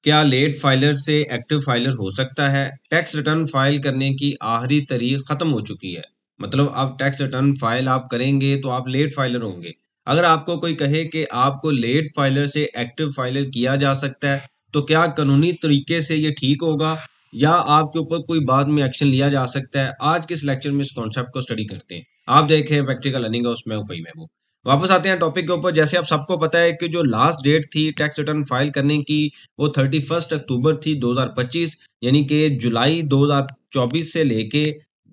क्या late filer से active filer हो सकता है? टैक्स रिटर्न फाइल करने की आखिरी तारीख खत्म हो चुकी है। मतलब अब टैक्स रिटर्न फाइल आप करेंगे तो आप लेट फाइलर होंगे। अगर आपको कोई कहे कि आपको लेट फाइलर से एक्टिव फाइलर किया जा सकता है, तो क्या कानूनी तरीके से ये ठीक होगा या आपके ऊपर कोई बाद में एक्शन लिया जा सकता है? आज के इस लेक्चर में इस कॉन्सेप्ट को स्टडी करते हैं। आप देखें प्रैक्टिकल लर्निंग है, उसमें वही महबूब। वापस आते हैं टॉपिक के ऊपर। जैसे आप सबको पता है कि जो लास्ट डेट थी टैक्स रिटर्न फाइल करने की, वो 31 अक्टूबर थी 2025। यानी कि जुलाई 2024 से लेके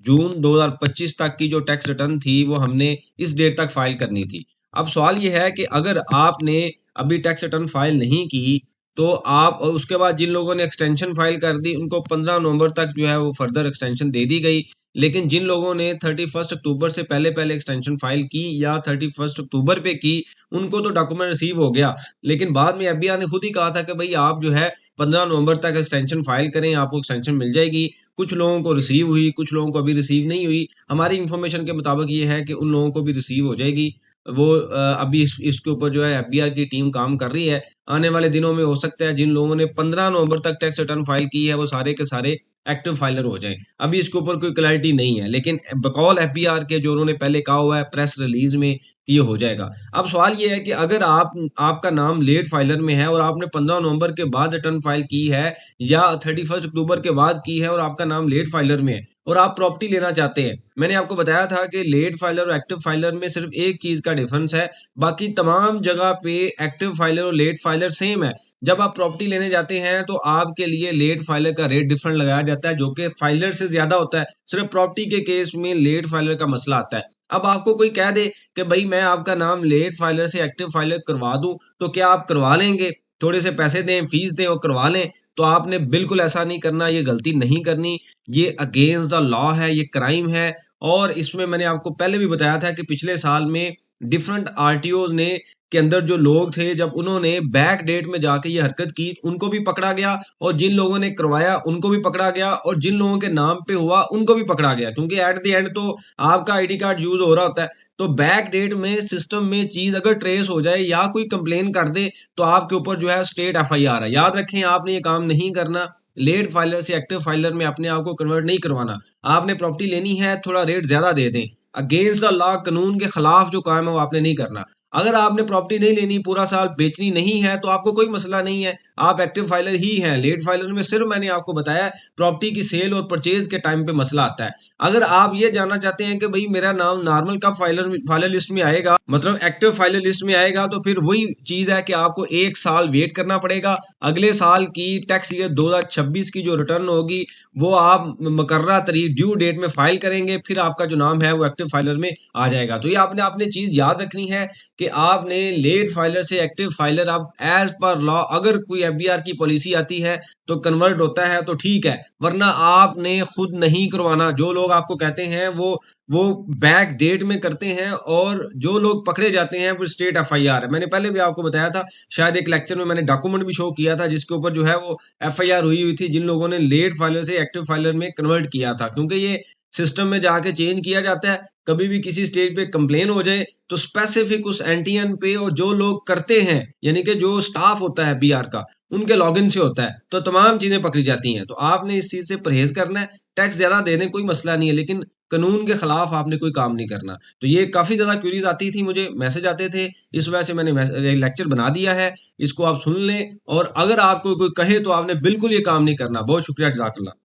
जून 2025 तक की जो टैक्स रिटर्न थी वो हमने इस डेट तक फाइल करनी थी। अब सवाल ये है कि अगर आपने अभी टैक्स रिटर्न फाइल नहीं की, तो आप और उसके बाद जिन लोगों ने एक्सटेंशन फाइल कर दी उनको 15 नवंबर तक जो है वो फर्दर एक्सटेंशन दे दी गई। लेकिन जिन लोगों ने 31 अक्टूबर से पहले पहले एक्सटेंशन फाइल की या 31 अक्टूबर पे की, उनको तो डॉक्यूमेंट रिसीव हो गया। लेकिन बाद में एफबीआई ने खुद ही कहा था कि भाई आप जो है 15 नवंबर तक एक्सटेंशन फाइल करें, आपको एक्सटेंशन मिल जाएगी। कुछ लोगों को रिसीव हुई, कुछ लोगों को अभी रिसीव नहीं हुई। हमारी इंफॉर्मेशन के मुताबिक ये है कि उन लोगों को भी रिसीव हो जाएगी। वो अभी इसके ऊपर जो है एफबीआई की टीम काम कर रही है। आने वाले दिनों में हो सकता है जिन लोगों ने 15 नवंबर तक टैक्स रिटर्न फाइल की है वो सारे के सारे एक्टिव फाइलर हो जाएं। अभी इसके ऊपर कोई क्लैरिटी नहीं है, लेकिन बकौल एफबीआर के जो उन्होंने पहले कहा हुआ है प्रेस रिलीज में कि ये हो जाएगा। अब सवाल ये है कि अगर आपका नाम लेट फाइलर में है और आपने 15 नवंबर के बाद रिटर्न फाइल की है या 31 अक्टूबर के बाद की है और आपका नाम लेट फाइलर में है और आप प्रॉपर्टी लेना चाहते हैं, मैंने आपको बताया था कि लेट फाइलर और एक्टिव फाइलर में सिर्फ एक चीज का डिफरेंस है। बाकी तमाम जगह पे एक्टिव फाइलर और लेट फाइलर सेम है। जब आप प्रॉपर्टी लेने जाते हैं तो आपके लिए लेट फाइलर का रेट डिफरेंट लगाया जाता है, जो कि फाइलर से ज्यादा होता है। सिर्फ प्रॉपर्टी के केस में लेट फाइलर का मसला आता है। अब आपको कोई कह दे कि भाई मैं आपका नाम लेट फाइलर से एक्टिव फाइलर करवा दूं, तो क्या आप करवा लेंगे? थोड़े से पैसे दें, फीस दें और करवा लें। तो आपने बिल्कुल ऐसा नहीं करना, ये गलती नहीं करनी। ये अगेंस्ट द लॉ है, ये क्राइम है। और इसमें मैंने आपको पहले भी बताया था कि पिछले साल में डिफरेंट आरटीओ ने के अंदर जो लोग थे, जब उन्होंने बैक डेट में जाके ये हरकत की उनको भी पकड़ा गया, और जिन लोगों ने करवाया उनको भी पकड़ा गया, और जिन लोगों के नाम पे हुआ उनको भी पकड़ा गया। क्योंकि एट द एंड तो आपका आईडी कार्ड यूज हो रहा होता है। तो बैक डेट में सिस्टम में चीज अगर ट्रेस हो जाए या कोई कंप्लेन कर दे तो आपके ऊपर जो है स्टेट एफआईआर है। याद रखें, आपने ये काम नहीं करना। लेट फाइलर से एक्टिव फाइलर में अपने आप को कन्वर्ट नहीं करवाना। आपने प्रॉपर्टी लेनी है, थोड़ा रेट ज्यादा दे दें। अगेंस्ट द लॉ, कानून के खिलाफ जो काम है वो आपने नहीं करना। अगर आपने प्रॉपर्टी नहीं लेनी, पूरा साल बेचनी नहीं है, तो आपको कोई मसला नहीं है, आप एक्टिव फाइलर ही हैं। लेट फाइलर में सिर्फ मैंने आपको बताया प्रॉपर्टी की सेल और परचेज के टाइम पे मसला आता है। अगर आप ये जानना चाहते हैं कि भाई मेरा नाम नॉर्मल का फाइलर फाइलर लिस्ट में आएगा, मतलब एक्टिव फाइलर लिस्ट में आएगा, तो फिर वही चीज है कि आपको 1 साल वेट करना पड़ेगा। अगले साल की टैक्स ईयर 2026 की जो रिटर्न होगी वो आप मुकर्रर तारीख ड्यू डेट में फाइल करेंगे, फिर आपका जो नाम है वो एक्टिव फाइलर में आ जाएगा। तो ये आपने आपने चीज याद रखनी है कि आपने लेट फाइलर से एक्टिव फाइलर, अब एज पर लॉ अगर कोई एफबीआर की पॉलिसी आती है तो कन्वर्ट होता है तो ठीक है, वरना आपने खुद नहीं करवाना। जो लोग आपको कहते हैं वो बैक डेट में करते हैं, और जो लोग पकड़े जाते हैं वो स्टेट एफआईआर है। मैंने पहले भी आपको बताया था, शायद एक लेक्चर में मैंने डॉक्यूमेंट भी शो किया था जिसके ऊपर जो है वो एफआईआर हुई हुई थी जिन लोगों ने लेट फाइलर से एक्टिव फाइलर में कन्वर्ट किया था। क्योंकि ये सिस्टम में जाके चेंज किया जाता है। कभी भी किसी स्टेज पे कंप्लेन हो जाए तो स्पेसिफिक उस एनटीएन पे, और जो लोग करते हैं यानी कि जो स्टाफ होता है बीआर का, उनके लॉगिन से होता है, तो तमाम चीजें पकड़ी जाती हैं। तो आपने इस चीज से परहेज करना है। टैक्स ज्यादा दे दें, कोई मसला नहीं है, लेकिन कानून के खिलाफ आपने कोई काम नहीं करना। तो ये काफी ज्यादा क्यूरीज आती थी, मुझे मैसेज आते थे, इस वजह से मैंने लेक्चर बना दिया है। इसको आप सुन लें, और अगर आपको कोई कहे तो आपने बिल्कुल ये काम नहीं करना। बहुत शुक्रिया, जज़ाकल्लाह।